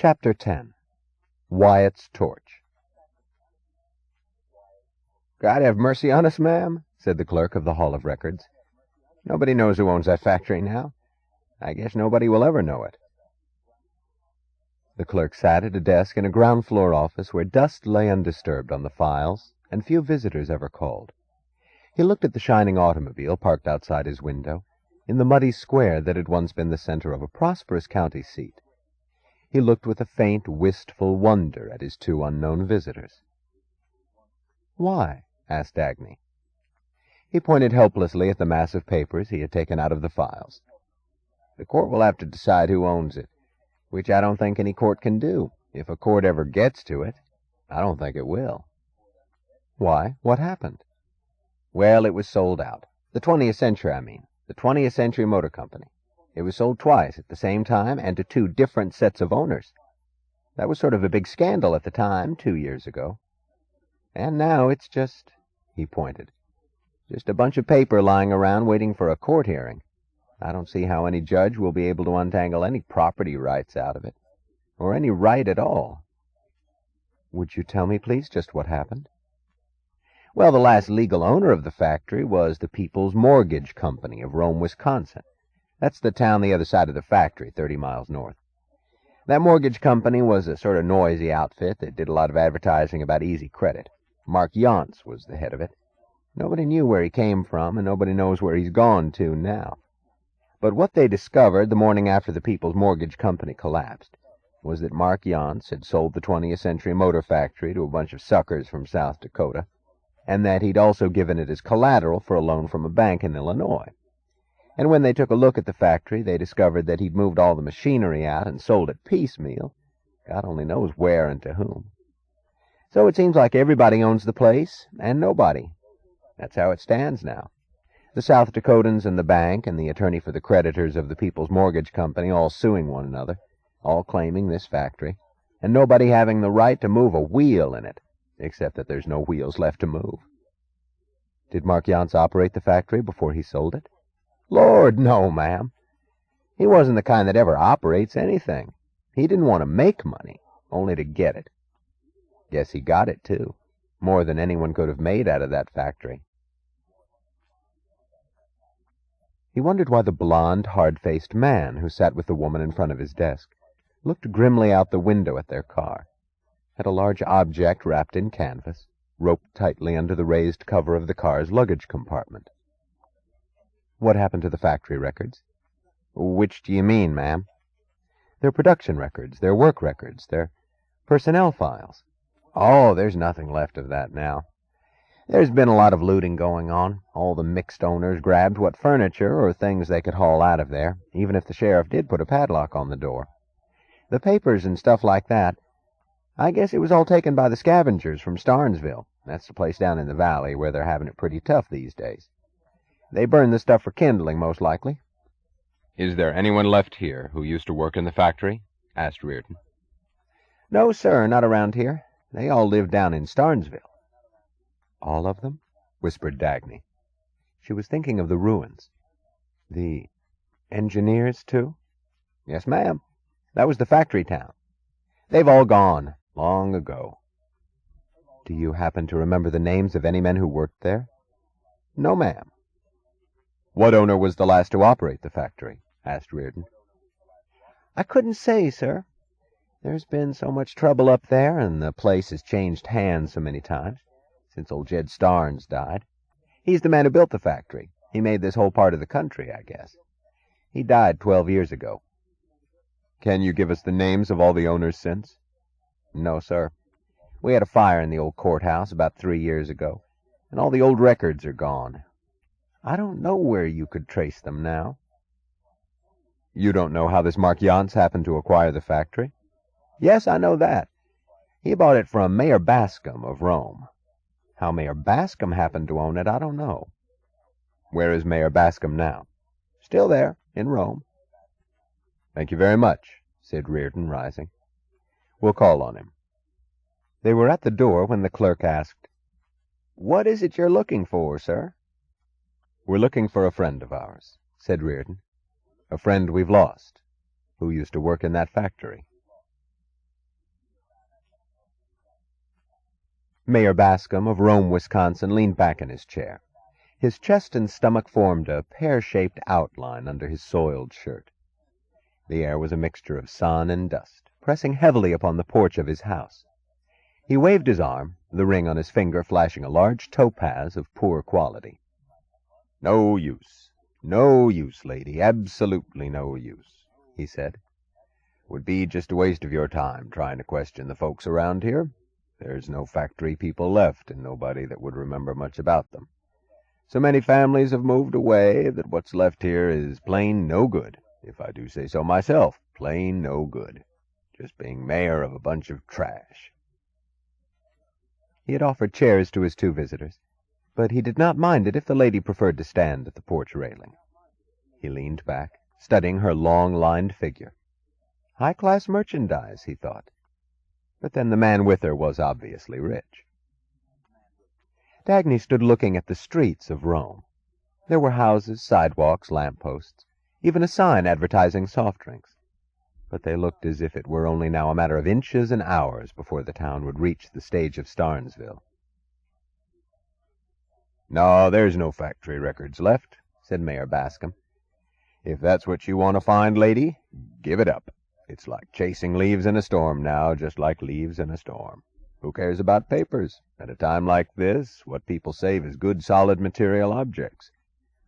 Chapter 10. Wyatt's Torch. "God have mercy on us, ma'am," said the clerk of the Hall of Records. "Nobody knows who owns that factory now. I guess nobody will ever know it." The clerk sat at a desk in a ground-floor office where dust lay undisturbed on the files, and few visitors ever called. He looked at the shining automobile parked outside his window, in the muddy square that had once been the center of a prosperous county seat. He looked with a faint, wistful wonder at his two unknown visitors. "Why?" asked Agnew. He pointed helplessly at the mass of papers he had taken out of the files. "The court will have to decide who owns it, which I don't think any court can do. If a court ever gets to it, I don't think it will." "Why? What happened?" "Well, it was sold out. The 20th Century, I mean. The 20th Century Motor Company. It was sold twice at the same time and to two different sets of owners. That was sort of a big scandal at the time, 2 years ago. And now it's just," he pointed, "just a bunch of paper lying around waiting for a court hearing. I don't see how any judge will be able to untangle any property rights out of it, or any right at all." "Would you tell me, please, just what happened?" "Well, the last legal owner of the factory was the People's Mortgage Company of Rome, Wisconsin. That's the town the other side of the factory, 30 miles north. That mortgage company was a sort of noisy outfit that did a lot of advertising about easy credit. Mark Yonts was the head of it. Nobody knew where he came from, and nobody knows where he's gone to now. But what they discovered the morning after the People's Mortgage Company collapsed was that Mark Yonts had sold the 20th Century Motor Factory to a bunch of suckers from South Dakota, and that he'd also given it as collateral for a loan from a bank in Illinois. And when they took a look at the factory, they discovered that he'd moved all the machinery out and sold it piecemeal, God only knows where and to whom. So it seems like everybody owns the place, and nobody. That's how it stands now. The South Dakotans and the bank and the attorney for the creditors of the People's Mortgage Company all suing one another, all claiming this factory, and nobody having the right to move a wheel in it, except that there's no wheels left to move." "Did Mark Yonts operate the factory before he sold it?" "Lord, no, ma'am. He wasn't the kind that ever operates anything. He didn't want to make money, only to get it. Guess he got it, too. More than anyone could have made out of that factory." He wondered why the blond, hard-faced man who sat with the woman in front of his desk looked grimly out the window at their car, at a large object wrapped in canvas, roped tightly under the raised cover of the car's luggage compartment. "What happened to the factory records?" "Which do you mean, ma'am?" "Their production records, their work records, their personnel files." "Oh, there's nothing left of that now. There's been a lot of looting going on. All the mixed owners grabbed what furniture or things they could haul out of there, even if the sheriff did put a padlock on the door. The papers and stuff like that, I guess it was all taken by the scavengers from Starnesville. That's the place down in the valley where they're having it pretty tough these days. They burn the stuff for kindling, most likely." "Is there anyone left here who used to work in the factory?" asked Reardon. "No, sir, not around here. They all live down in Starnesville." "All of them?" whispered Dagny. She was thinking of the ruins. "The engineers, too?" "Yes, ma'am. That was the factory town. They've all gone, long ago." "Do you happen to remember the names of any men who worked there?" "No, ma'am." "What owner was the last to operate the factory?" asked Reardon. "I couldn't say, sir. There's been so much trouble up there, and the place has changed hands so many times, since old Jed Starnes died. He's the man who built the factory. He made this whole part of the country, I guess. He died 12 years ago. "Can you give us the names of all the owners since?" "No, sir. We had a fire in the old courthouse about 3 years ago, and all the old records are gone. I don't know where you could trace them now." "You don't know how this Mark Yonts happened to acquire the factory?" "Yes, I know that. He bought it from Mayor Bascom of Rome. How Mayor Bascom happened to own it, I don't know." "Where is Mayor Bascom now?" "Still there, in Rome." "Thank you very much," said Reardon, rising. "We'll call on him." They were at the door when the clerk asked, "What is it you're looking for, sir?" "We're looking for a friend of ours," said Reardon. "A friend we've lost, who used to work in that factory." Mayor Bascom of Rome, Wisconsin, leaned back in his chair. His chest and stomach formed a pear-shaped outline under his soiled shirt. The air was a mixture of sun and dust, pressing heavily upon the porch of his house. He waved his arm, the ring on his finger flashing a large topaz of poor quality. "No use. No use, lady. Absolutely no use," he said. "Would be just a waste of your time trying to question the folks around here. There's no factory people left, and nobody that would remember much about them. So many families have moved away that what's left here is plain no good, if I do say so myself, plain no good. Just being mayor of a bunch of trash." He had offered chairs to his two visitors, but he did not mind it if the lady preferred to stand at the porch railing. He leaned back, studying her long-lined figure. High-class merchandise, he thought. But then the man with her was obviously rich. Dagny stood looking at the streets of Rome. There were houses, sidewalks, lamp-posts, even a sign advertising soft drinks. But they looked as if it were only now a matter of inches and hours before the town would reach the stage of Starnesville. "No, there's no factory records left," said Mayor Bascom. "If that's what you want to find, lady, give it up. It's like chasing leaves in a storm now, just like leaves in a storm. Who cares about papers? At a time like this, what people save is good, solid material objects.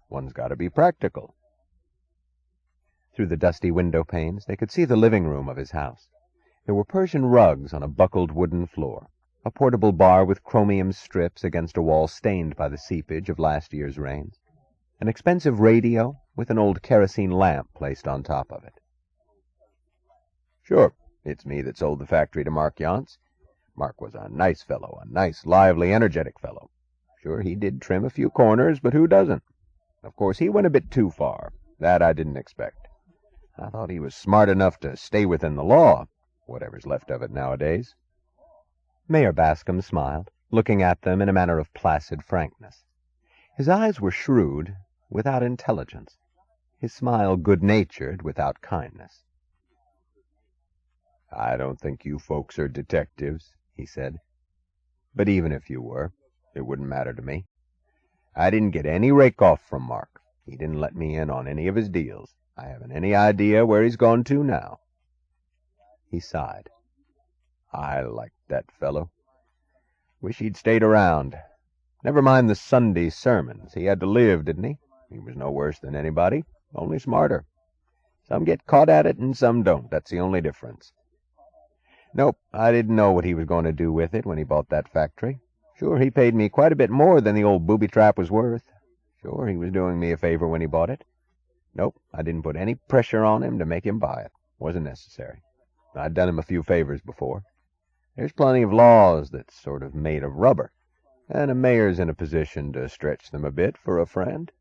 One's got to be practical." Through the dusty window panes, they could see the living room of his house. There were Persian rugs on a buckled wooden floor, a portable bar with chromium strips against a wall stained by the seepage of last year's rains, an expensive radio with an old kerosene lamp placed on top of it. "Sure, it's me that sold the factory to Mark Yance. Mark was a nice fellow, a nice, lively, energetic fellow. Sure, he did trim a few corners, but who doesn't? Of course, he went a bit too far. That I didn't expect. I thought he was smart enough to stay within the law, whatever's left of it nowadays." Mayor Bascom smiled, looking at them in a manner of placid frankness. His eyes were shrewd, without intelligence. His smile good-natured, without kindness. "I don't think you folks are detectives," he said. "But even if you were, it wouldn't matter to me. I didn't get any rake-off from Mark. He didn't let me in on any of his deals. I haven't any idea where he's gone to now." He sighed. "I liked that fellow. Wish he'd stayed around. Never mind the Sunday sermons. He had to live, didn't he? He was no worse than anybody, only smarter. Some get caught at it and some don't. That's the only difference. Nope, I didn't know what he was going to do with it when he bought that factory. Sure, he paid me quite a bit more than the old booby-trap was worth. Sure, he was doing me a favor when he bought it. Nope, I didn't put any pressure on him to make him buy it. Wasn't necessary. I'd done him a few favors before. There's plenty of laws that's sort of made of rubber, and a mayor's in a position to stretch them a bit for a friend.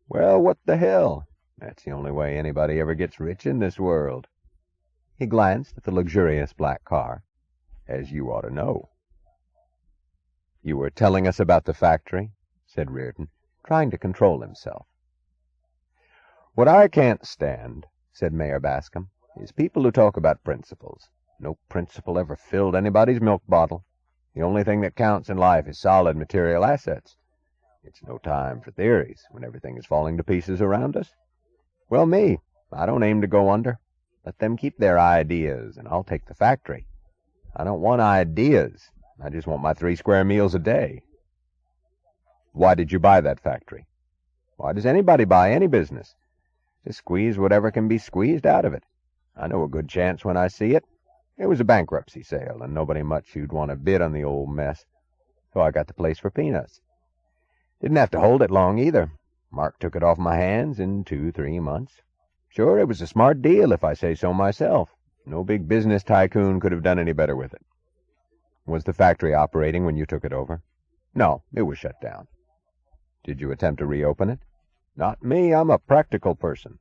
Well, what the hell? That's the only way anybody ever gets rich in this world." He glanced at the luxurious black car. "As you ought to know." "You were telling us about the factory," said Reardon, trying to control himself. "What I can't stand," said Mayor Bascom, "is people who talk about principles. No principle ever filled anybody's milk bottle. The only thing that counts in life is solid material assets. It's no time for theories when everything is falling to pieces around us. Well, me, I don't aim to go under. Let them keep their ideas, and I'll take the factory. I don't want ideas. I just want my 3 square meals a day." "Why did you buy that factory?" "Why does anybody buy any business? To squeeze whatever can be squeezed out of it. I know a good chance when I see it. It was a bankruptcy sale, and nobody much who'd want to bid on the old mess. So I got the place for peanuts. Didn't have to hold it long, either. Mark took it off my hands in 2-3 months. Sure, it was a smart deal, if I say so myself. No big business tycoon could have done any better with it." "Was the factory operating when you took it over?" "No, it was shut down." "Did you attempt to reopen it?" "Not me. I'm a practical person."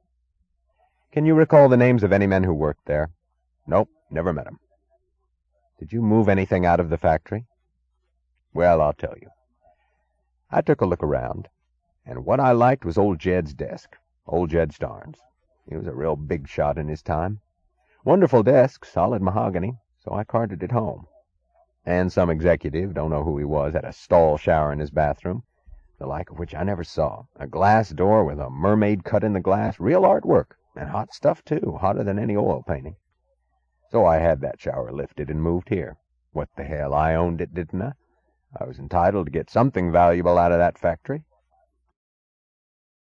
"Can you recall the names of any men who worked there?" "Nope, never met 'em." "Did you move anything out of the factory?" "Well, I'll tell you. I took a look around, and what I liked was old Jed's desk, old Jed Starnes. He was a real big shot in his time. Wonderful desk, solid mahogany, so I carted it home. And some executive, don't know who he was, had a stall shower in his bathroom, the like of which I never saw. A glass door with a mermaid cut in the glass, real artwork, and hot stuff too, hotter than any oil painting. So I had that shower lifted and moved here. What the hell, I owned it, didn't I? I was entitled to get something valuable out of that factory.